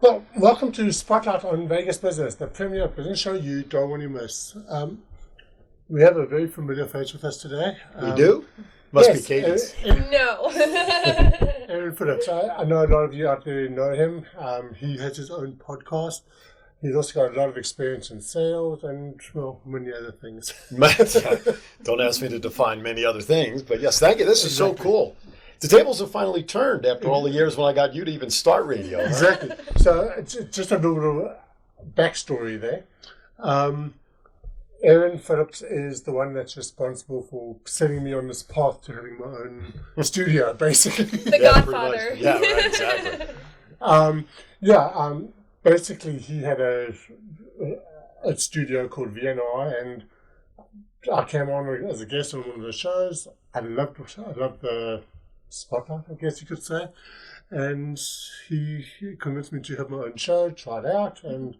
Well, welcome to Spotlight on Vegas Business, the premier business show you don't want to miss. We have a very familiar face with us today. We do? Must be Yes, Katie's. No. Aaron Phillips. I know a lot of you out there know him. He has his own podcast. He's also got a lot of experience in sales and, well, many other things. Don't ask me to define many other things, but yes, thank you. This is so cool. The tables have finally turned after all the years when I got you to even start radio. Exactly. So, it's just a little backstory there. Aaron Phillips is the one that's responsible for setting me on this path to having my own studio, basically. The Godfather. Yeah, right, exactly. Basically, he had a studio called VNR, and I came on as a guest on one of the shows. I loved the spotlight, I guess you could say. And he convinced me to have my own show, try it out, and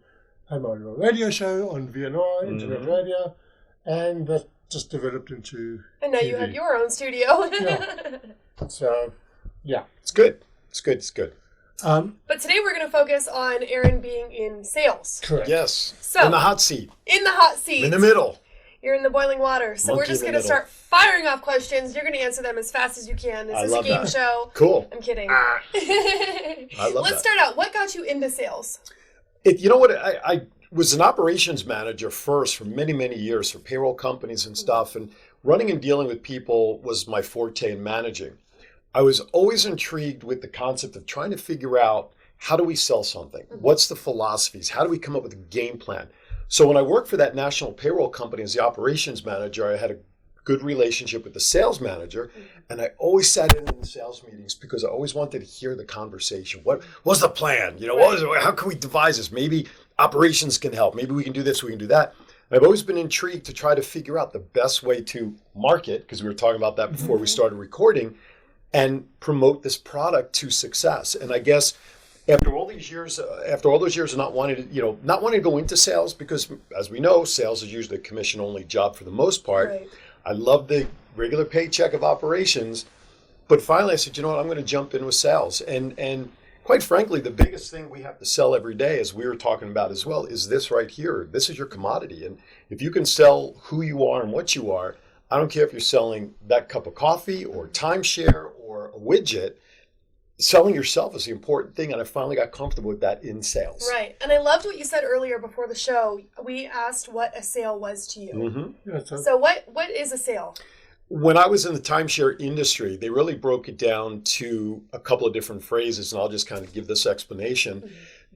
had my own radio show on VNR, internet radio, and that just developed into And now TV. you have your own studio. Yeah. So, yeah. It's good. It's good. It's good. But today we're going to focus on Aaron being in sales. Correct. Yes. So, in the hot seat. In the hot seat. In the middle. You're in the boiling water. So we're Monkey just in the going to middle. start firing off questions. You're going to answer them as fast as you can. This I is a love game that. show. Cool. I'm kidding. I love Let's that. start out. What got you into sales? You know what? I was an operations manager first for many, many years for payroll companies and stuff. And running and dealing with people was my forte in managing. I was always intrigued with the concept of trying to figure out, how do we sell something? What's the philosophies? How do we come up with a game plan? So when I worked for that national payroll company as the operations manager, I had a good relationship with the sales manager, and I always sat in the sales meetings because I always wanted to hear the conversation. What was the plan? How can we devise this? Maybe operations can help. Maybe we can do this, we can do that. And I've always been intrigued to try to figure out the best way to market, because we were talking about that before we started recording, and promote this product to success. And I guess after all those years of not wanting to go into sales, because as we know, sales is usually a commission-only job for the most part. Right. I love the regular paycheck of operations, but finally I said, you know what, I'm going to jump in with sales. And quite frankly, the biggest thing we have to sell every day, as we were talking about as well, is this right here. This is your commodity. And if you can sell who you are and what you are, I don't care if you're selling that cup of coffee or timeshare or a widget, selling yourself is the important thing. And I finally got comfortable with that in sales. Right. And I loved what you said earlier before the show. We asked what a sale was to you. Mm-hmm. Yeah, So what is a sale? When I was in the timeshare industry, they really broke it down to a couple of different phrases, and I'll just kind of give this explanation.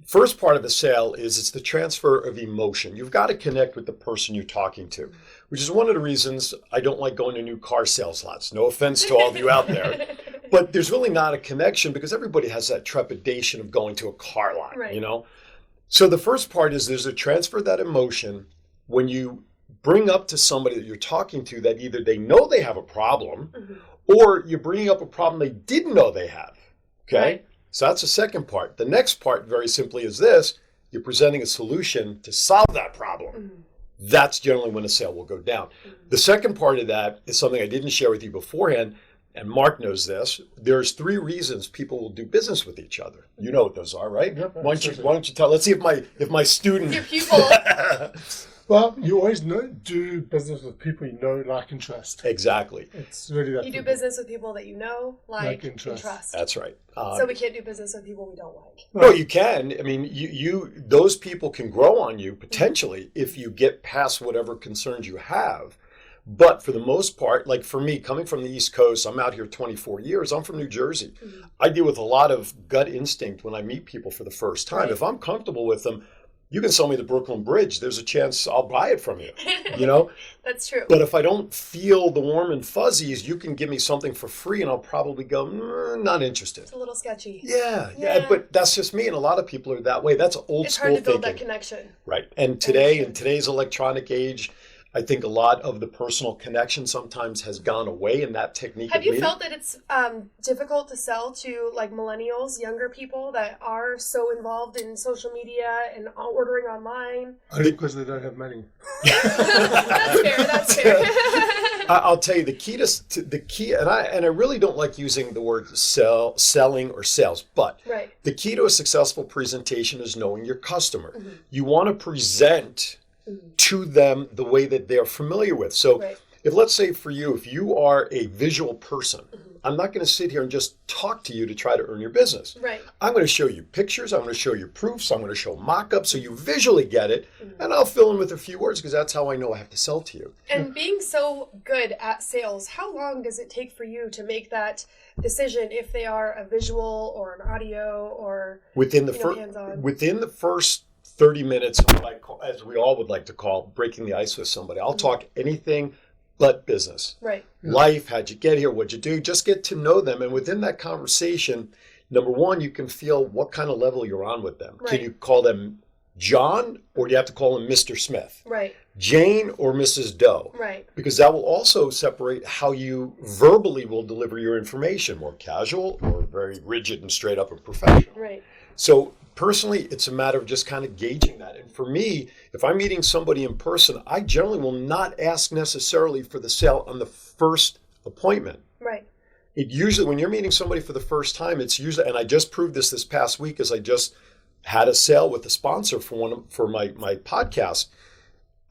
First part of the sale is it's the transfer of emotion. You've got to connect with the person you're talking to, which is one of the reasons I don't like going to new car sales lots. No offense to all of you out there, but there's really not a connection because everybody has that trepidation of going to a car lot, Right. you know? So the first part is there's a transfer of that emotion when you bring up to somebody that you're talking to that either they know they have a problem or you're bringing up a problem they didn't know they have. Okay. Right. So that's the second part. The next part, very simply, is this: you're presenting a solution to solve that problem. That's generally when a sale will go down. The second part of that is something I didn't share with you beforehand, and Mark knows this. There's 3 reasons people will do business with each other. You know what those are, right? Yep, Why don't you tell? Let's see if my student. Your pupil. Well, you always do business with people you know, like, and trust. Exactly. It's really that You do simple. business with people that you know, like and trust. That's right. So we can't do business with people we don't like. No, you can. I mean, those people can grow on you potentially if you get past whatever concerns you have. But for the most part, like for me, coming from the East Coast, I'm out here 24 years. I'm from New Jersey. I deal with a lot of gut instinct when I meet people for the first time. Right. If I'm comfortable with them, you can sell me the Brooklyn Bridge. There's a chance I'll buy it from you, you know? That's true. But if I don't feel the warm and fuzzies, you can give me something for free and I'll probably go, not interested. It's a little sketchy. Yeah, but that's just me, and a lot of people are that way. That's old It's school hard to build thinking. that connection. Right. And today, in today's electronic age, I think a lot of the personal connection sometimes has gone away in that technique. Have of you meeting. felt that it's difficult to sell to like millennials, younger people that are so involved in social media and ordering online? Only because they don't have money. That's fair. That's fair. I'll tell you the key, and I really don't like using the word selling or sales, but Right. the key to a successful presentation is knowing your customer. You want to present to them the way that they're familiar with. So Right. if, let's say for you, if you are a visual person, I'm not going to sit here and just talk to you to try to earn your business. Right. I'm going to show you pictures. I'm going to show you proofs. I'm going to show mock-ups so you visually get it. And I'll fill in with a few words because that's how I know I have to sell to you. And being so good at sales, how long does it take for you to make that decision if they are a visual or an audio or Within the hands-on? within the first 30 minutes, of what I call, as we all would like to call, breaking the ice with somebody, I'll talk anything but business. Right. Life, how'd you get here, what'd you do? Just get to know them. And within that conversation, number one, you can feel what kind of level you're on with them. Right. Can you call them John, or do you have to call him Mr. Smith? Right. Jane or Mrs. Doe? Right. Because that will also separate how you verbally will deliver your information, more casual or very rigid and straight up and professional. Right. So personally, it's a matter of just kind of gauging that. And for me, if I'm meeting somebody in person, I generally will not ask necessarily for the sale on the first appointment. Right. It usually, when you're meeting somebody for the first time, it's usually, and I just proved this past week as I just had a sale with a sponsor for my podcast.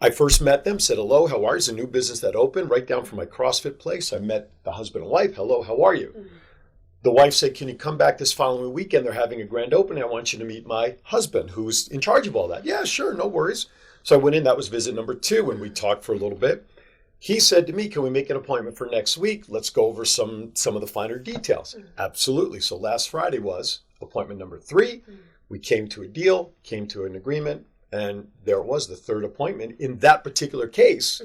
I first met them, said, hello, how are you? It's a new business that opened right down from my CrossFit place. I met the husband and wife. Hello, how are you? The wife said, can you come back this following weekend? They're having a grand opening. I want you to meet my husband, who's in charge of all that. Yeah, sure, no worries. So I went in. That was visit number 2, and we talked for a little bit. He said to me, can we make an appointment for next week? Let's go over some of the finer details. Absolutely. So last Friday was appointment number 3. We came to a deal, came to an agreement, and there it was, the third appointment. In that particular case,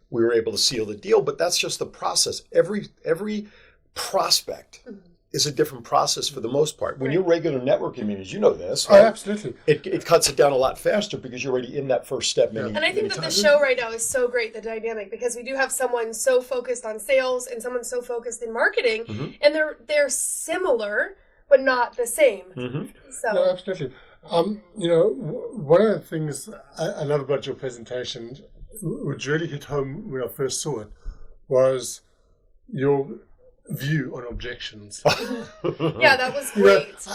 we were able to seal the deal, but that's just the process. Every prospect is a different process for the most part. When you're regular networking meetings, you know this. Oh, Right? absolutely. It cuts it down a lot faster because you're already in that first step. Many, And I think many that the times. show right now is so great, the dynamic, because we do have someone so focused on sales and someone so focused in marketing, and they're similar but not the same. So No, absolutely. One of the things I love about your presentation, which really hit home when I first saw it, was your view on objections. yeah, that was You know, great.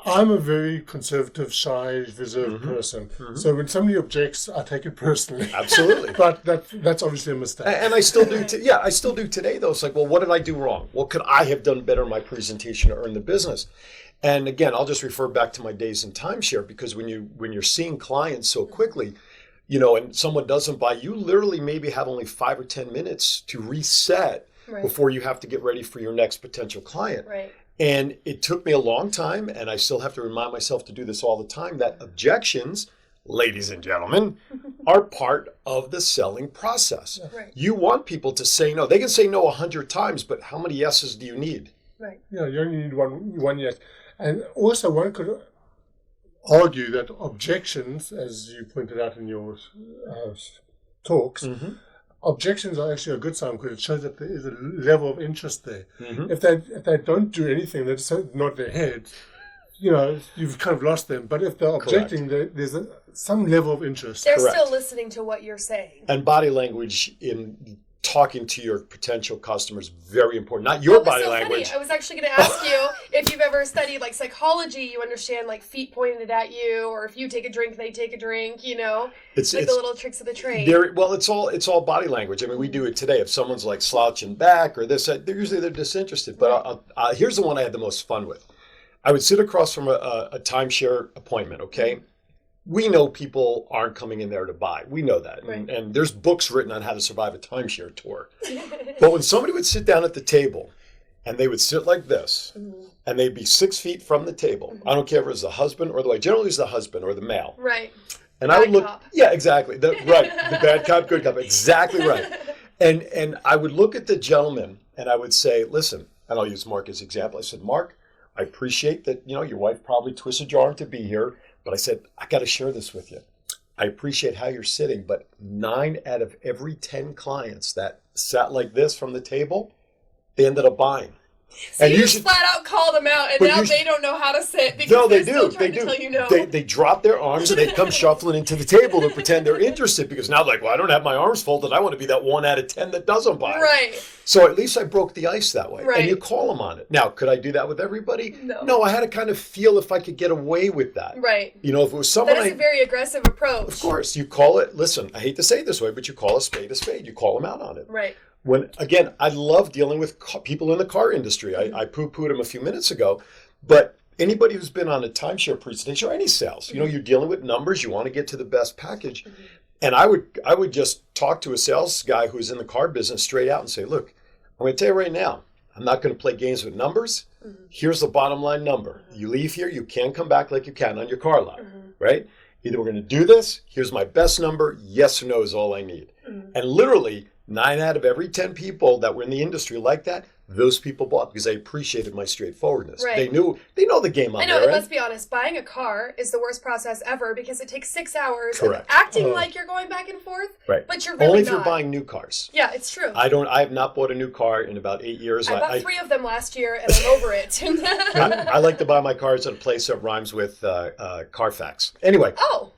I'm a very conservative, shy, reserved person. So when somebody objects, I take it personally. Absolutely. But that's obviously a mistake. And I still do. I still do today, though. It's like, well, what did I do wrong? What could I have done better in my presentation to earn the business? And again, I'll just refer back to my days in timeshare, because when you're seeing clients so quickly, and someone doesn't buy, you literally maybe have only 5 or 10 minutes to reset Right. before you have to get ready for your next potential client. Right. And it took me a long time, and I still have to remind myself to do this all the time, that objections, ladies and gentlemen, are part of the selling process. Right. You want people to say no. They can say no 100 times, but how many yeses do you need? Right. Yeah, you only need one yes. And also one could argue that objections, as you pointed out in your talks, objections are actually a good sign because it shows that there is a level of interest there. If they don't do anything, they just nod their head, you've kind of lost them. But if they're objecting, there's some level of interest. They're Correct. still listening to what you're saying. And body language in talking to your potential customers, very important. Not your Well, body so language. Funny. I was actually going to ask you if you've ever studied like psychology. You understand like feet pointed at you, or if you take a drink, they take a drink. It's like the little tricks of the trade. It's all body language. I mean, we do it today. If someone's like slouching back or this, they're disinterested. But here's the one I had the most fun with. I would sit across from a timeshare appointment. Okay. We know people aren't coming in there to buy. We know that. Right. And there's books written on how to survive a timeshare tour. But when somebody would sit down at the table and they would sit like this, and they'd be 6 feet from the table. I don't care if it was the husband or the wife. Generally, it's the husband or the male. Right. And I would look. Cop. Yeah, exactly. The bad cop, good cop. Exactly right. And I would look at the gentleman and I would say, listen, and I'll use Mark as an example. I said, Mark, I appreciate that, your wife probably twisted your arm to be here. But I said, I got to share this with you. I appreciate how you're sitting, but 9 out of every 10 clients that sat like this from the table, they ended up buying. So you just flat out called them out, and now they don't know how to sit because no, they're still trying to tell you no. They drop their arms and they come shuffling into the table to pretend they're interested because now like, well, I don't have my arms folded. I want to be that 1 out of 10 that doesn't buy. Right. So at least I broke the ice that way. Right. And you call them on it. Now, could I do that with everybody? No. No, I had to kind of feel if I could get away with that. Right. You know, if it was someone that is a very aggressive approach. Of course, you call it, listen, I hate to say it this way, but you call a spade a spade. You call them out on it. Right. When, again, I love dealing with people in the car industry. I poo-pooed them a few minutes ago, but anybody who's been on a timeshare presentation or any sales, you know, you're dealing with numbers. You want to get to the best package. Mm-hmm. And I would just talk to a sales guy who's in the car business straight out and say, look, I'm going to tell you right now, I'm not going to play games with numbers. Mm-hmm. Here's the bottom line number. Mm-hmm. You leave here, you can come back like you can on your car lot, right? Either we're going to do this, here's my best number, yes or no is all I need. And literally, 9 out of every 10 people that were in the industry like that, those people bought because they appreciated my straightforwardness. Right. They know the game on I know, there, and right? let's be honest, buying a car is the worst process ever because it takes 6 hours Correct. of acting like you're going back and forth, right. But you're really Only if not. you're buying new cars. Yeah, it's true. I have not bought a new car in about 8 years. I bought 3 of them last year and I'm over it. I like to buy my cars at a place that rhymes with Carfax. Anyway. Oh.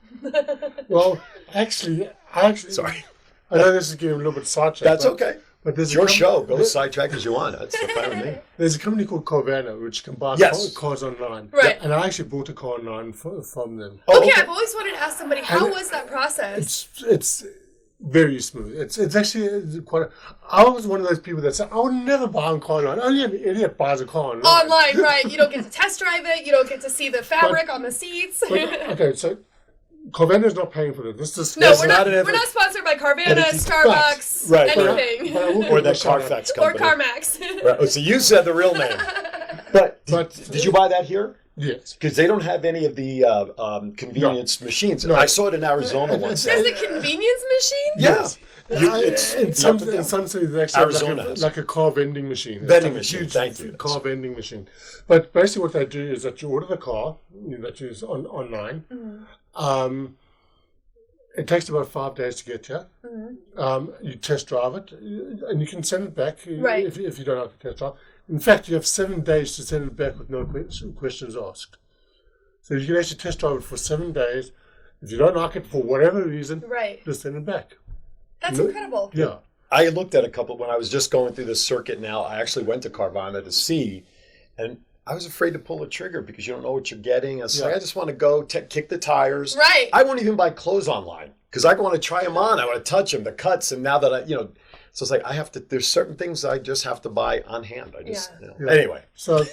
Well, actually, Sorry. I know this is getting a little bit sidetracked. That's okay. But it's your show. Go sidetrack as you want. That's fine with me. There's a company called Carvana which can buy cars online. Right. And I actually bought a car online from them. Oh, okay, I've always wanted to ask somebody, how was that process? It's very smooth. It's actually quite. I was one of those people that said I would never buy a car online. Only an idiot buys a car online. Online, right? You don't get to test drive it. You don't get to see the fabric on the seats. Okay, so Carvana is not paying for this. We're not sponsored by Carvana, Starbucks, anything. Or the Carfax company. Or CarMax. Right. So you said the real name. But did you buy that here? Yes. Because they don't have any of the convenience machines. No. I saw it in Arizona once. There's a convenience machine? Yes. In some cities, they actually have like a car vending machine. Vending machine, thank you. Car vending machine. But basically what they do is that you order the car that you use online. Mm-hmm. It takes about 5 days to get here. Mm-hmm. You test drive it, and you can send it back if you don't have to test drive. In fact, you have 7 days to send it back with no questions asked. So you can actually test drive it for 7 days. If you don't like it for whatever reason, just send it back. That's incredible. Yeah. I looked at a couple when I was just going through this circuit now. I actually went to Carvana to see, and I was afraid to pull the trigger because you don't know what you're getting. I was like, I just want to go kick the tires. Right. I won't even buy clothes online because I want to try them on. I want to touch them, the cuts, and now that so it's like there's certain things I just have to buy on hand. Anyway. So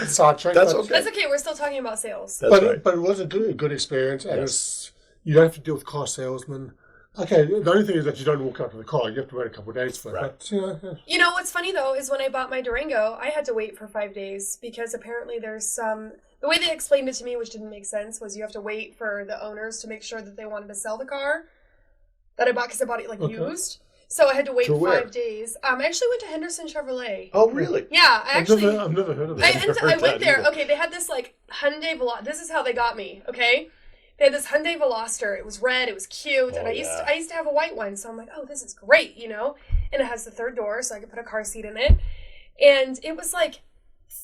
sidetrack. That's okay. That's okay. We're still talking about sales. That's right. But it was a good experience, and you don't have to deal with car salesmen. Okay, the only thing is that you don't walk out to the car. You have to wait a couple of days for it. Right. But, You know what's funny though is when I bought my Durango, I had to wait for 5 days because apparently there's some. The way they explained it to me, which didn't make sense, was you have to wait for the owners to make sure that they wanted to sell the car that I bought because I bought it used. So I had to wait 5 days. I actually went to Henderson Chevrolet. Oh, really? Yeah, I've never heard of that. I went there. Okay, they had this Hyundai Veloster. This is how they got me. Okay, they had this Hyundai Veloster. It was red. It was cute, and I used to have a white one. So I'm like, oh, this is great, And it has the third door, so I could put a car seat in it. And it was like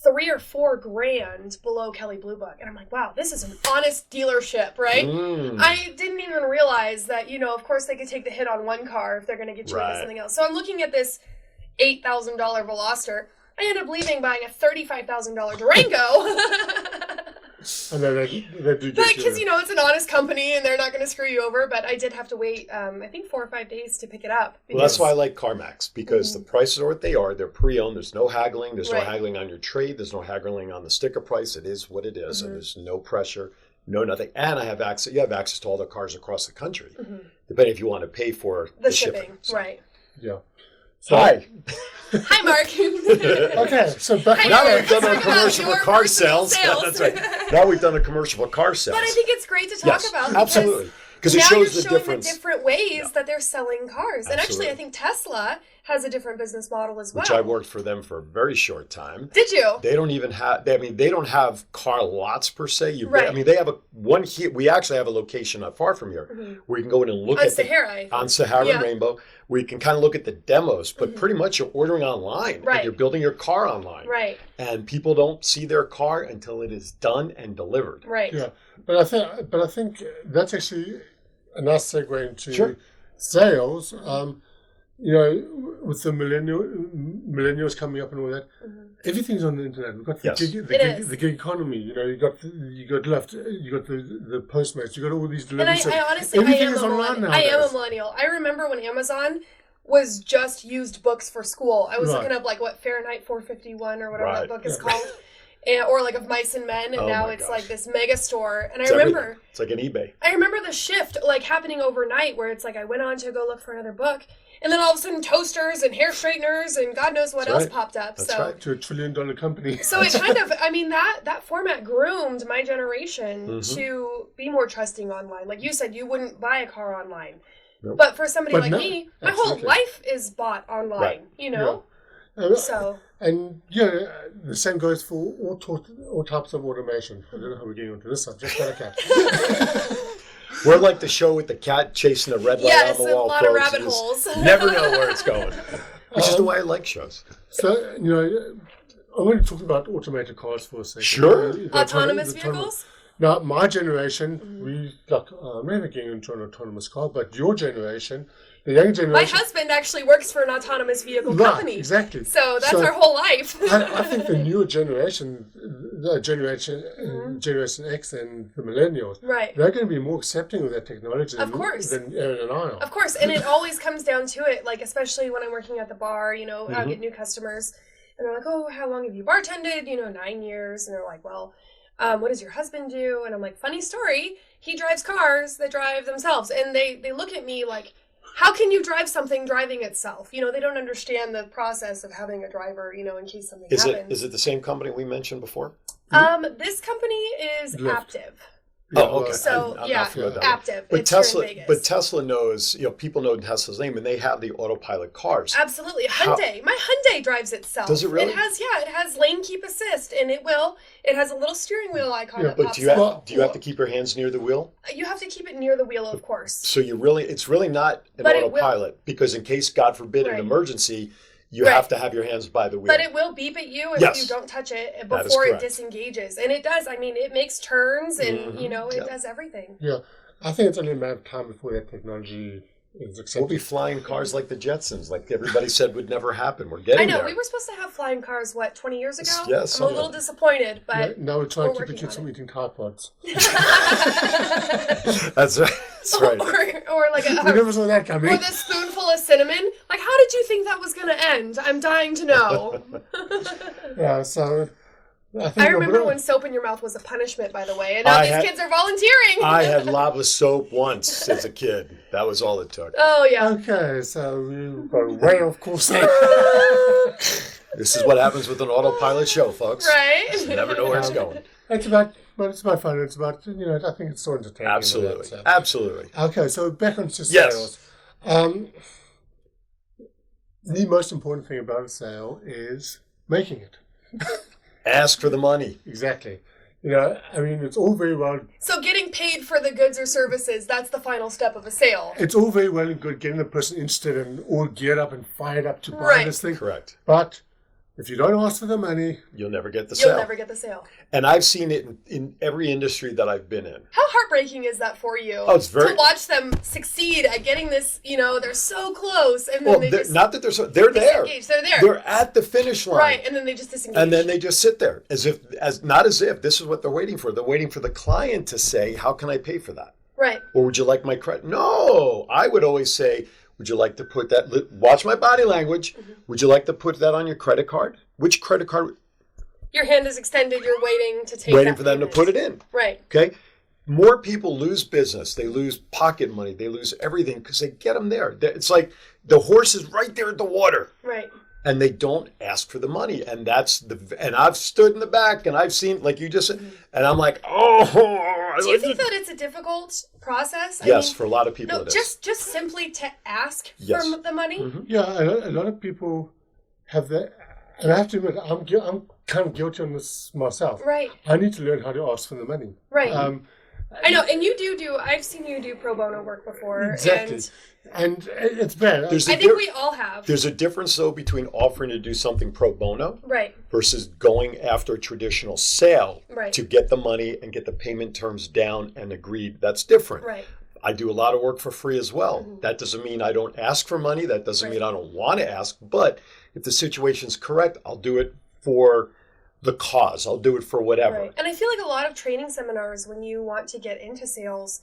$3 or $4 grand below Kelley Blue Book. And I'm like, wow, this is an honest dealership, right? I didn't even realize that, of course they could take the hit on one car if they're going to get you into something else. So I'm looking at this $8,000 Veloster. I end up leaving buying a $35,000 Durango. And then they do get because, it's an honest company and they're not going to screw you over. But I did have to wait, I think 4 or 5 days to pick it up. Well, that's why I like CarMax, because the prices are what they are. They're pre-owned. There's no haggling. There's no haggling on your trade. There's no haggling on the sticker price. It is what it is. And there's no pressure, no nothing. And I have access. You have access to all the cars across the country, depending if you want to pay for the shipping. Right. Yeah. So, hi. Hi, Mark. Okay, so back now we've done a commercial for car sales. That's right. Now we've done a commercial for car sales. But I think it's great to talk about. Absolutely. Because it now shows you're the showing difference. The different ways that they're selling cars. Absolutely. And actually, I think Tesla has a different business model as well. Which I worked for them for a very short time. Did you? They don't even have, they don't have car lots per se. Right. I mean, they have one here. We actually have a location not far from here where you can go in and look On at Sahara, on Sahara and Rainbow, where you can kind of look at the demos, but pretty much you're ordering online. Right. And you're building your car online. Right. And people don't see their car until it is done and delivered. Right. Yeah, but I think that's actually a nice segue into Sure. sales. You know, with the millennials coming up and all that, everything's on the internet. We've got the gig economy. You know, you got Lyft, you got the Postmates, you got all these deliveries. And I honestly, everything is online now. I am a millennial. I remember when Amazon was just used books for school. I was looking up like what Fahrenheit 451 or whatever that book is called. Or like of Mice and Men, and now it's like this mega store. And I remember it's like an eBay. I remember the shift like happening overnight, where it's like I went on to go look for another book, and then all of a sudden toasters and hair straighteners and God knows what else popped up. That's right. To $1 trillion company. So it kind of, I mean, that format groomed my generation to be more trusting online. Like you said, you wouldn't buy a car online. Nope. But for somebody like me, my whole life is bought online, you know? Yeah. So... And the same goes for all types of automation. I don't know how we're getting onto this subject, but okay. We're like the show with the cat chasing a red light on the wall. A lot of rabbit holes. Never know where it's going. Which is the way I like shows. So, you know, I want to talk about automated cars for a second. Sure. Autonomous vehicles? Now, my generation, we I'm never getting into an autonomous car, but your generation, the young generation... My husband actually works for an autonomous vehicle company. Exactly. So that's our whole life. I think the newer generation, Generation X and the millennials, they're going to be more accepting of that technology than Aaron and I are. Of course, and it always comes down to it, like especially when I'm working at the bar, you know, I'll get new customers, and they're like, oh, how long have you bartended? You know, 9 years. And they're like, well... what does your husband do? And I'm like, funny story. He drives cars that drive themselves. And they look at me like, how can you drive something driving itself? You know, they don't understand the process of having a driver, you know, in case something happens. Is it the same company we mentioned before? This company is Aptiv. Oh, okay. So, Aptiv. But Tesla knows, you know, people know Tesla's name, and they have the autopilot cars. Absolutely. Hyundai. My Hyundai drives itself. Does it really? It has lane keep assist, and it has a little steering wheel icon that but pops do you have to keep your hands near the wheel? You have to keep it near the wheel, of course. So it's really not an autopilot, because in case, God forbid, an emergency, you have to have your hands by the wheel. But it will beep at you if you don't touch it before it disengages. And it does. I mean, it makes turns and, you know, it does everything. Yeah. I think it's only a matter of time before that technology is accepted. We'll be flying cars like the Jetsons, like everybody said would never happen. We're getting there. I know. We were supposed to have flying cars, 20 years ago? Yes. I'm a little disappointed, but now we're trying to keep the kids from eating Tide Pods. That's right. That's right. Or like we never saw that coming. Or the spoonful of cinnamon. Like, how did you think that was going to end? I'm dying to know. Yeah, so... I remember when soap in your mouth was a punishment, by the way, and now these kids are volunteering. I had lava soap once as a kid. That was all it took. Oh, yeah. Okay, so we've got way off course. This is what happens with an autopilot show, folks. Right? You never know where it's going. It's about fun. It's about, you know, I think it's so entertaining. Absolutely. Absolutely. Okay, so back onto sales. Yes. The most important thing about a sale is making it. Ask for the money. Exactly. You know, I mean, it's all very well... So getting paid for the goods or services, that's the final step of a sale. It's all very well and good getting the person interested and all geared up and fired up to buy this thing. Correct. But if you don't ask for the money... You'll never get the sale. You'll never get the sale. And I've seen it in every industry that I've been in. How heartbreaking is that for you? Oh, it's very... To watch them succeed at getting this, you know, they're so close, and then they just... Not that they're there. They're there. They're at the finish line. Right, and then they just disengage. And then they just sit there, not as if this is what they're waiting for. They're waiting for the client to say, how can I pay for that? Right. Or would you like my credit? No, I would always say, would you like to put that, watch my body language. Mm-hmm. Would you like to put that on your credit card? Which credit card? Your hand is extended. You're waiting to take Waiting for them to put it in. Right. Okay. More people lose business. They lose pocket money. They lose everything because they get them there. It's like the horse is right there at the water. Right. And they don't ask for the money. And and I've stood in the back and I've seen, like you just said, and I'm like, oh, Do you think that it's a difficult process? Yes, for a lot of people it is. Just simply to ask Yes. for the money? Mm-hmm. Yeah, a lot of people have that. And I have to admit, I'm kind of guilty on this myself. Right. I need to learn how to ask for the money. Right. I know, and you do. I've seen you do pro bono work before. Exactly. And it's bad. I think we all have. There's a difference, though, between offering to do something pro bono right. versus going after a traditional sale right. to get the money and get the payment terms down and agreed. That's different. Right. I do a lot of work for free as well. Mm-hmm. That doesn't mean I don't ask for money. That doesn't right. mean I don't want to ask. But if the situation's correct, I'll do it for the cause. I'll do it for whatever. Right. And I feel like a lot of training seminars, when you want to get into sales,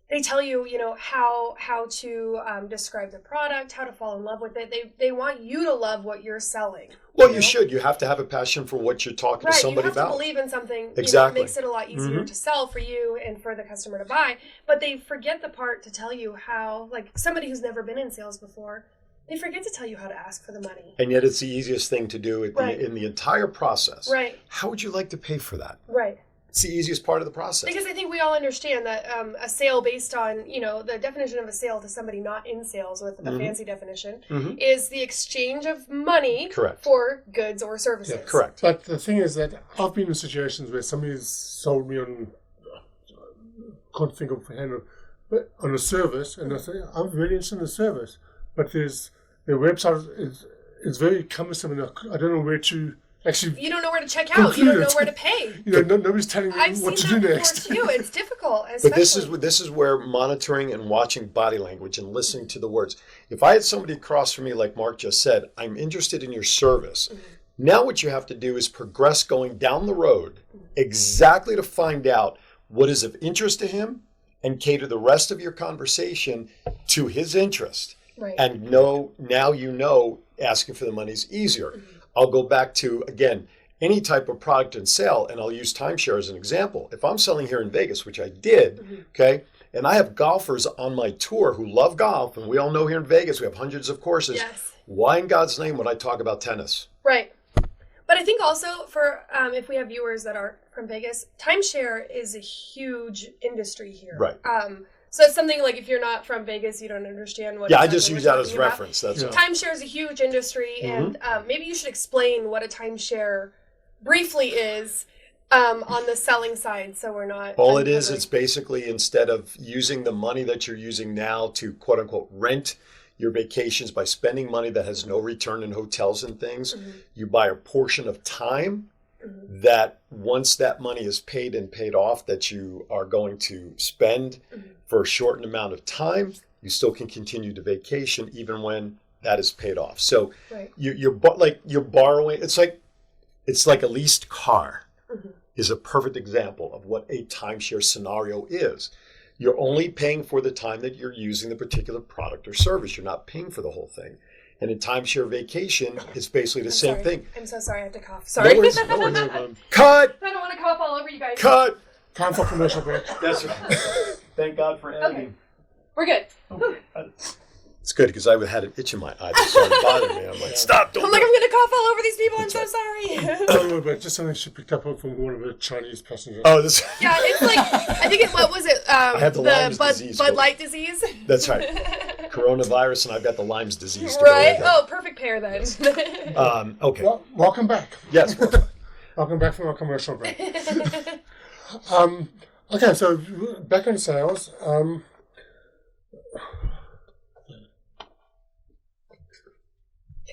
they tell you, how to describe the product, how to fall in love with it. They want you to love what you're selling. Well, you should. You have to have a passion for what you're talking to somebody about. You have to believe in something. Exactly. It makes it a lot easier to sell for you and for the customer to buy. But they forget the part to tell you how, like somebody who's never been in sales before, they forget to tell you how to ask for the money. And yet it's the easiest thing to do in the entire process. Right. How would you like to pay for that? Right. It's the easiest part of the process. Because I think we all understand that a sale based on, the definition of a sale to somebody not in sales with a fancy definition is the exchange of money Correct. for goods or services. Yeah, correct. But the thing is that I've been in situations where somebody's sold me on, can't think of hand, but on a service, and I say, I'm really interested in the service, but their website is very cumbersome, and I don't know where to actually. You don't know where to check out. You don't know where to pay. Nobody's telling me what to do next. I've seen that before too. It's difficult. But this is where monitoring and watching body language and listening to the words. If I had somebody across from me, like Mark just said, I'm interested in your service. Now what you have to do is progress going down the road exactly to find out what is of interest to him and cater the rest of your conversation to his interest. Right. And now asking for the money is easier. I'll go back to, again, any type of product and sale, and I'll use timeshare as an example. If I'm selling here in Vegas, which I did, okay, and I have golfers on my tour who love golf, and we all know here in Vegas we have hundreds of courses. Yes. Why in God's name would I talk about tennis? Right. But I think also for if we have viewers that aren't from Vegas, timeshare is a huge industry here. Right. So it's something like if you're not from Vegas, you don't understand what. Yeah, I exactly just we're use that as talking about. reference. That's all. Timeshare is a huge industry, and maybe you should explain what a timeshare briefly is on the selling side, so we're not. All it is, it's basically instead of using the money that you're using now to quote unquote rent your vacations by spending money that has no return in hotels and things, you buy a portion of time that once that money is paid and paid off that you are going to spend for a shortened amount of time, you still can continue to vacation even when that is paid off. So you're borrowing. It's like a leased car is a perfect example of what a timeshare scenario is. You're only paying for the time that you're using the particular product or service. You're not paying for the whole thing. And in timeshare vacation, it's basically the same thing. I'm so sorry, I have to cough. Sorry. No worries. Cut! I don't want to cough all over you guys. Cut! Time for commercial break. That's right. Thank God for editing. Okay. We're good. It's good because I had an itch in my eye that started bothering me. I'm like, stop! Don't I'm do like, it. I'm going to cough all over these people. I'm so sorry. Don't worry about it. Just something she picked up from one of the Chinese passengers. Oh, this. Yeah, it's like, I think what was it? I have the Lyme's disease. Bud Light disease. That's right. Coronavirus, and I've got the Lyme's disease. Right? Oh, perfect pair then. Okay. Well, welcome back. Yes. Welcome back from our commercial break. Okay, so back in sales.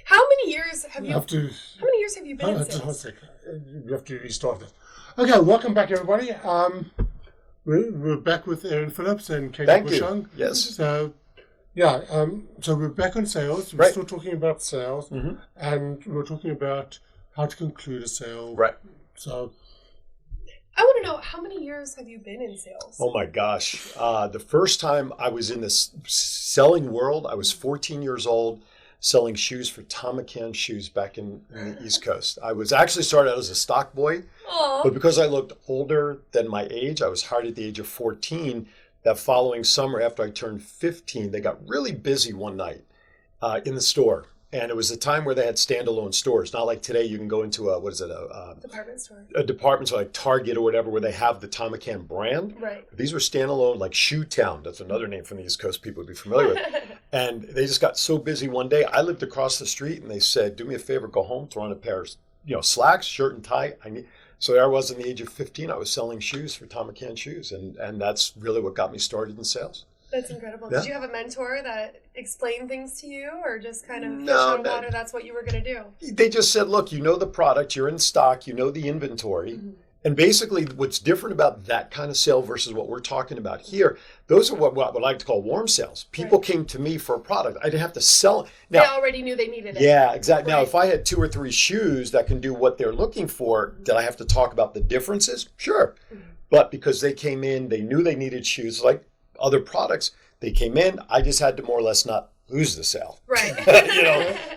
How many years have you? How many years have you been in sales? You have to restart it. Okay, welcome back, everybody. We're back with Aaron Phillips and Katie Thank Bushong. you. Yes. So, yeah, so we're back on sales. We're still talking about sales, and we're talking about how to conclude a sale. Right. So, I want to know, how many years have you been in sales? Oh my gosh. The first time I was in this selling world, I was 14 years old, selling shoes for Tom McCann shoes back in the East Coast. I was actually started out as a stock boy, but because I looked older than my age, I was hired at the age of 14. That following summer, after I turned 15, they got really busy one night in the store. And it was a time where they had standalone stores. Not like today, you can go into a Department store. A department store like Target or whatever, where they have the Tom McCann brand. Right. These were standalone, like Shoe Town. That's another name from the East Coast people would be familiar with. And they just got so busy one day. I lived across the street, and they said, "Do me a favor, go home, throw on a pair of slacks, shirt, and tie." So there I was, in the age of 15. I was selling shoes for Tom McCann shoes, and that's really what got me started in sales. That's incredible. Yeah. Did you have a mentor that explained things to you, or just kind of fish No, out of water, that's what you were going to do? They just said, "Look, you know the product, you're in stock, you know the inventory." Mm-hmm. And basically what's different about that kind of sale versus what we're talking about here, those are what I like to call warm sales. People came to me for a product. I didn't have to sell it. Now, they already knew they needed it. Yeah, exactly. Right. Now, if I had 2 or 3 shoes that can do what they're looking for, did I have to talk about the differences? Sure. Mm-hmm. But because they came in, they knew they needed shoes like other products. They came in, I just had to more or less not lose the sale. Right.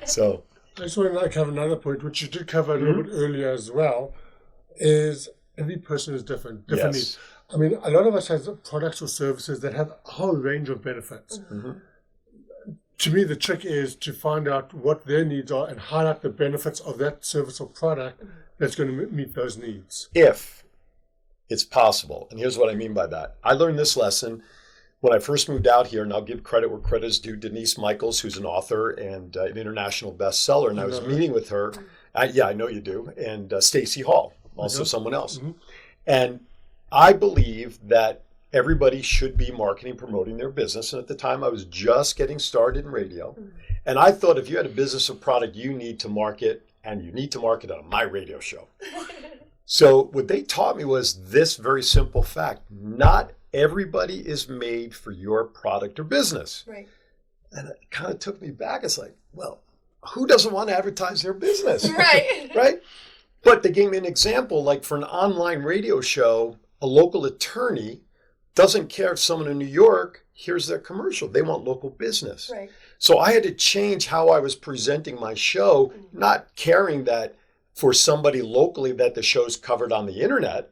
So. I just want to cover another point, which you did cover a little bit earlier as well, is every person is different Yes. needs. I mean, a lot of us have products or services that have a whole range of benefits. Mm-hmm. To me, the trick is to find out what their needs are and highlight the benefits of that service or product that's going to meet those needs. If it's possible, and here's what I mean by that. I learned this lesson when I first moved out here, and I'll give credit where credit is due. Denise Michaels, who's an author and an international bestseller, and I was meeting with her. I know you do. And Stacy Hall, also someone else. Mm-hmm. And I believe that everybody should be marketing, promoting their business. And at the time, I was just getting started in radio. And I thought, if you had a business or product you need to market, and you need to market on my radio show. So what they taught me was this very simple fact: not everybody is made for your product or business. Right. And it kind of took me back. It's like, well, who doesn't want to advertise their business? Right. Right? But they gave me an example, like for an online radio show, a local attorney doesn't care if someone in New York hears their commercial. They want local business. Right. So I had to change how I was presenting my show, not caring that for somebody locally that the show's covered on the internet.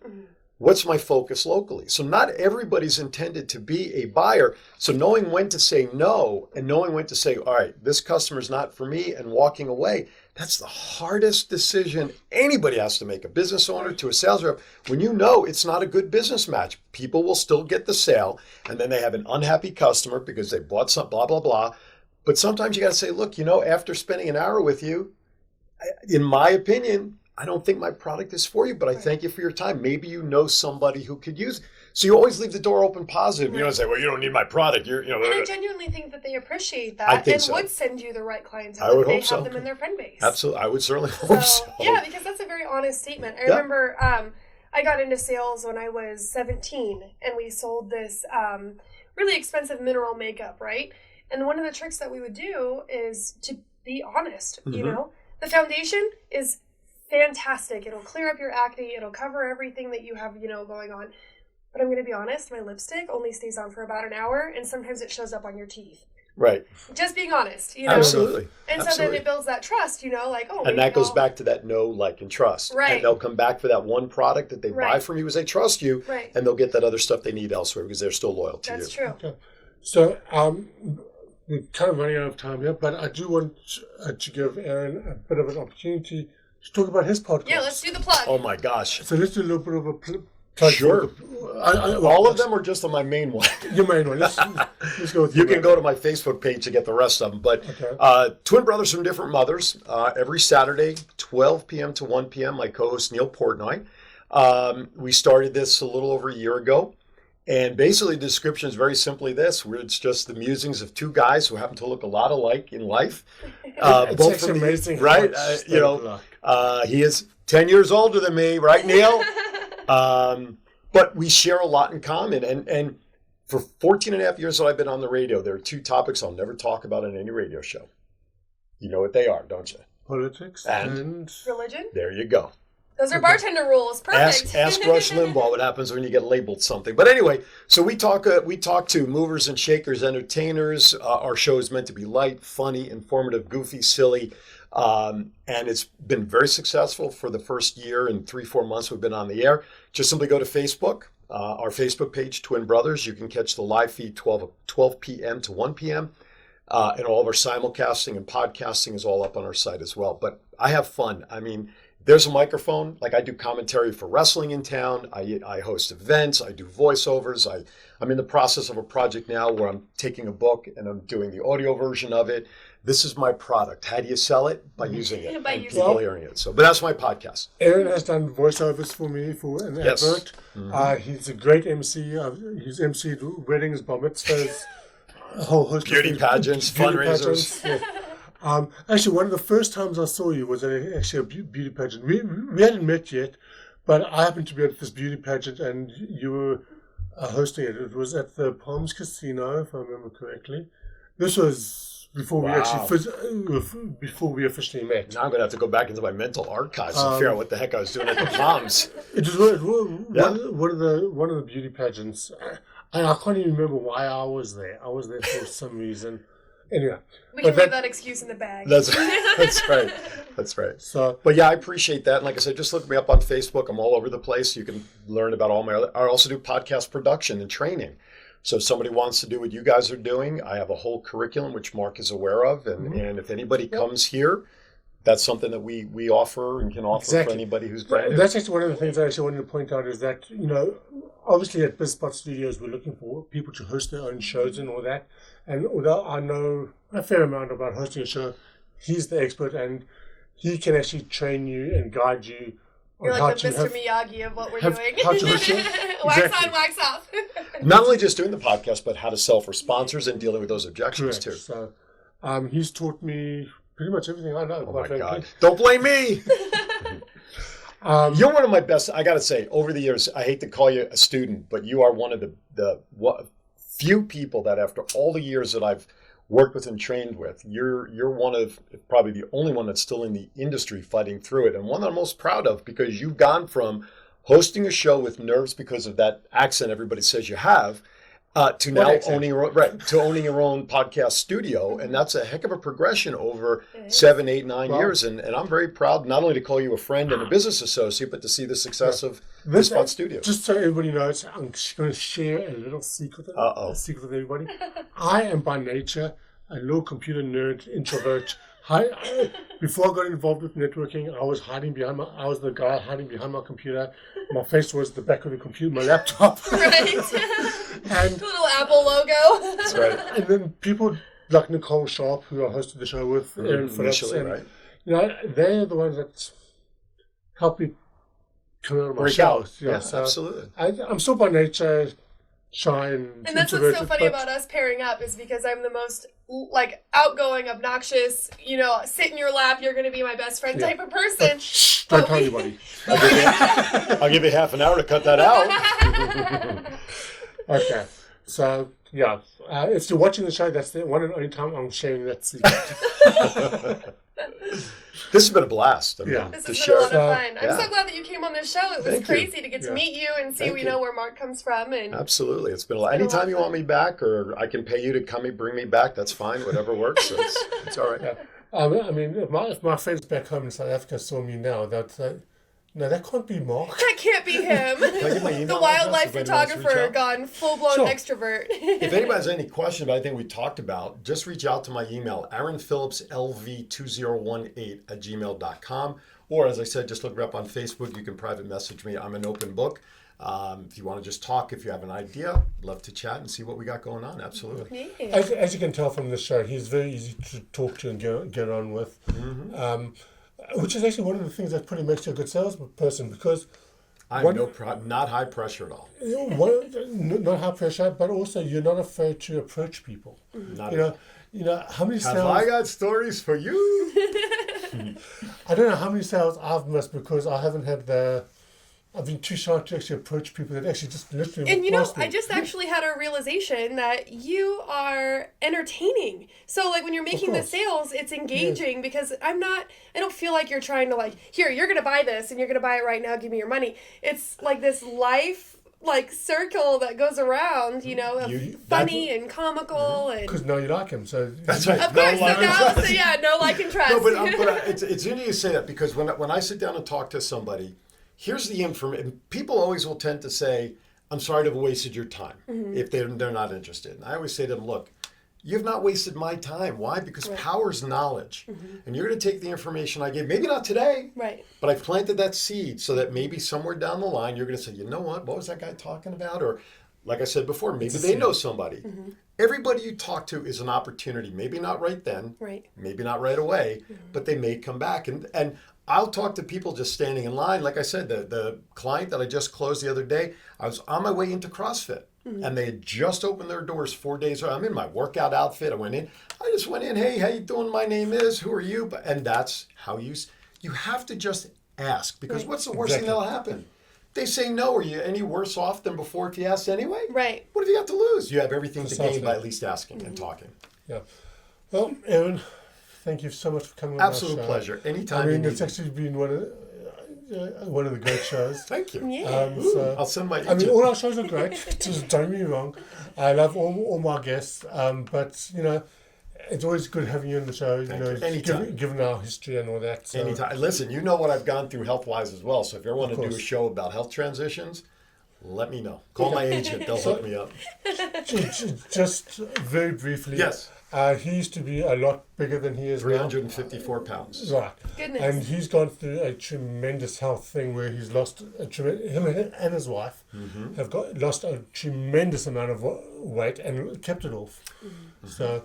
What's my focus locally? So not everybody's intended to be a buyer. So knowing when to say no and knowing when to say, all right, this customer's not for me, and walking away, that's the hardest decision anybody has to make, a business owner to a sales rep. When you know it's not a good business match, people will still get the sale, and then they have an unhappy customer because they bought some blah, blah, blah. But sometimes you got to say, look, after spending an hour with you, in my opinion, I don't think my product is for you, but I thank you for your time. Maybe you know somebody who could use it. So you always leave the door open positive. You don't say, well, you don't need my product. And I genuinely think that they appreciate that I think and so. would send you the right clientele I would if they hope so. have them in their friend base. Absolutely. I would certainly hope so. Yeah, because that's a very honest statement. I Yeah. remember I got into sales when I was 17, and we sold this really expensive mineral makeup, right? And one of the tricks that we would do is to be honest, The foundation is fantastic. It'll clear up your acne. It'll cover everything that you have, going on. But I'm going to be honest, my lipstick only stays on for about an hour, and sometimes it shows up on your teeth. Right. Just being honest, Absolutely. And so then it builds that trust, like, oh. And that goes back to that know, like, and trust. Right. And they'll come back for that one product that they buy from you because they trust you. Right. And they'll get that other stuff they need elsewhere because they're still loyal to you. That's true. Okay. So we're kind of running out of time here, but I do want to give Aaron a bit of an opportunity to talk about his podcast. Yeah, let's do the plug. Oh, my gosh. So let's do a little bit of a plug. Sure. All of them are just on my main one. Your main one. Let's go with You can go to my Facebook page to get the rest of them. But twin brothers from different mothers, every Saturday, 12 p.m. to 1 p.m., my co-host Neil Portnoy. We started this a little over a year ago. And basically the description is very simply this, where it's just the musings of two guys who happen to look a lot alike in life. It's amazing. Right? He is 10 years older than me, right, Neil? But we share a lot in common. And for 14 and a half years that I've been on the radio, there are two topics I'll never talk about on any radio show. You know what they are, don't you? Politics and religion. There you go. Those are bartender rules. Perfect. Ask Rush Limbaugh what happens when you get labeled something. But anyway, so we talk to movers and shakers, entertainers. Our show is meant to be light, funny, informative, goofy, silly. And it's been very successful for the first year and 3-4 months we've been on the air. Just simply go to Facebook, our Facebook page, Twin Brothers. You can catch the live feed 12 p.m. to 1 p.m. and all of our simulcasting and podcasting is all up on our site as well. But I have fun. I mean, there's a microphone. Like, I do commentary for wrestling in town. I host events. I do voiceovers. I'm in the process of a project now where I'm taking a book and I'm doing the audio version of it. This is my product. How do you sell it? By using it. By and using people it. hearing it. So, but that's my podcast. Aaron has done voiceovers for me for an Yes. advert. He's a great MC. He's MC'd weddings, bar mitzvahs, a whole host Beauty of pageants, fundraisers. pageants, yeah. Actually, one of the first times I saw you was actually a beauty pageant. We hadn't met yet, but I happened to be at this beauty pageant, and you were hosting it. It was at the Palms Casino, if I remember correctly. This was before Wow. before we officially met. Now I'm going to have to go back into my mental archives and figure out what the heck I was doing at the Palms. It was one of the beauty pageants. And I can't even remember why I was there. I was there for some reason. Anyway, We can but leave that excuse in the bag. That's right. That's right. so But yeah, I appreciate that. And like I said, just look me up on Facebook. I'm all over the place. You can learn about all my other. I also do podcast production and training. So if somebody wants to do what you guys are doing, I have a whole curriculum which Mark is aware of. And if anybody comes here, that's something that we offer and can offer Exactly. for anybody who's brand new. that's actually one of the things I actually wanted to point out is that, obviously at BizSpot Studios, we're looking for people to host their own shows and all that. And although I know a fair amount about hosting a show, he's the expert and he can actually train you and guide you on You're how like the to Mr. have, Miyagi of what we're have- doing. how to host it. Wax Exactly. on, wax off. Not only just doing the podcast, but how to sell for sponsors and dealing with those objections correct. too. So he's taught me pretty much everything I know. Oh quite my frankly. God. Don't blame me. Um, You're one of my best. I got to say, over the years, I hate to call you a student, but you are one of the few people that after all the years that I've worked with and trained with, you're one of probably the only one that's still in the industry fighting through it, and one that I'm most proud of because you've gone from hosting a show with nerves because of that accent everybody says you have, to now accent? owning your own podcast studio, and that's a heck of a progression over It is. 7, 8, 9 Wow. years, and I'm very proud not only to call you a friend and a business associate, but to see the success of This- BizSpot Studios. Just so everybody knows, I'm going to share a little secret. Uh-oh. A secret with everybody. I am by nature a little computer nerd, introvert. Before I got involved with networking, I was the guy hiding behind my computer. My face was the back of the computer, my laptop. Right. and The little Apple logo. That's right. and then people like Nicole Sharp, who I hosted the show with, Aaron Phillips, Initially, and right? they're the ones that help me come out of my Break shells. out. Yeah, so absolutely. I'm still by nature shy and And that's what's so introverted, funny but- about us pairing up is because I'm the most outgoing, obnoxious, sit in your lap, you're going to be my best friend type of person. Shh, don't But tell we- anybody. I'll give you half an hour to cut that out. Okay, so yeah, if you're watching the show, that's the one and only time I'm sharing that secret. This has been a blast. I mean, Yeah. This to has share. been a lot of fun. Yeah. I'm so glad that you came on this show. It was Thank you. crazy to get to Yeah. meet you and see, Thank you. where Mark comes from. And Absolutely. It's been a lot. been a Anytime lot you of want me back or I can pay you to bring me back, that's fine. Whatever works. It's all right. Yeah. I mean, if my friends back home in South Africa saw me now, they'd say, "No, that can't be Mark." that can't be him. Can I get my email The address wildlife if anybody wants to reach photographer out? gone full-blown Sure. extrovert. If anybody has any question about anything we talked about, just reach out to my email, aaronphillipslv2018@gmail.com. Or, as I said, just look me up on Facebook. You can private message me. I'm an open book. If you want to just talk, if you have an idea, love to chat and see what we got going on. Absolutely. Yeah. As you can tell from this show, he's very easy to talk to and get on with, which is actually one of the things that probably makes you a good salesperson because I'm not high pressure at all. not high pressure, but also you're not afraid to approach people. Not How many Have sales? I got stories for you? I don't know how many sales I've missed because I haven't had I've been too shy to actually approach people that actually just literally. And ask me. I just actually had a realization that you are entertaining. So like when you're making the course. sales, it's engaging because I don't feel like you're trying to here, you're going to buy this and you're going to buy it right now, give me your money. It's like this life circle that goes around, of funny and comical and Because now you like him, so That's right. of course, No, so now, no like and trust. No, but it's interesting you say that because when I sit down and talk to somebody, here's the information. People always will tend to say, "I'm sorry to have wasted your time," if they're not interested. And I always say to them, "Look, you've not wasted my time. Why? Because power is knowledge. And you're going to take the information I gave, maybe not today, but I planted that seed so that maybe somewhere down the line, you're going to say, you know what was that guy talking about? Or like I said before, maybe they know somebody. Everybody you talk to is an opportunity. Maybe not right then, maybe not right away, but they may come back. And I'll talk to people just standing in line. Like I said, the client that I just closed the other day, I was on my way into CrossFit. And they had just opened their doors 4 days ago. I'm in my workout outfit. I just went in. Hey, how you doing? My name is. Who are you? And that's how you have to just ask, because what's the worst thing that'll happen? They say no. Are you any worse off than before if you asked anyway? Right. What have you got to lose? You have everything to gain by at least asking and talking. Yeah. Well, Aaron, thank you so much for coming on Absolute our show. pleasure. Anytime. I mean, it's actually been one of the great shows. Thank you. Yeah. I'll send my agent. I mean, all our shows are great. Just don't get me wrong. I love all my guests. But, it's always good having you on the show. Anytime. Given our history and all that. So. Anytime. Listen, you know what I've gone through health-wise as well. So if you ever want to do a show about health transitions, let me know. Call my agent. They'll hook me up. Just very briefly. Yes. He used to be a lot bigger than he is 354 pounds. Right. Goodness. And he's gone through a tremendous health thing where he's lost him and his wife have lost a tremendous amount of weight and kept it off. So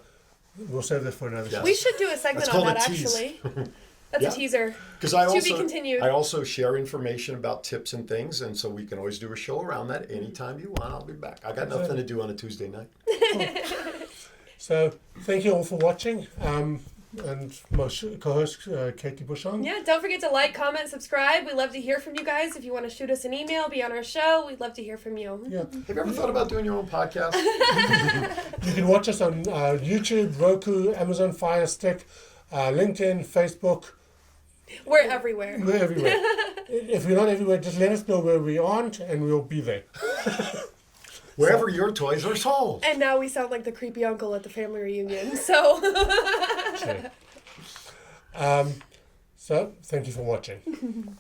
we'll save that for another show. We should do a segment on that, actually. That's a teaser. Because to be continued. I also share information about tips and things, and so we can always do a show around that anytime you want. I'll be back. I got nothing to do on a Tuesday night. Cool. So thank you all for watching. And my co-host, Katie Bushong. Yeah, don't forget to like, comment, subscribe. We love to hear from you guys. If you want to shoot us an email, be on our show, we'd love to hear from you. Yeah. Have you ever thought about doing your own podcast? You can watch us on YouTube, Roku, Amazon Fire Stick, LinkedIn, Facebook. We're everywhere. We're everywhere. If we're not everywhere, just let us know where we aren't, and we'll be there. Wherever your toys are sold. And now we sound like the creepy uncle at the family reunion. So, so thank you for watching.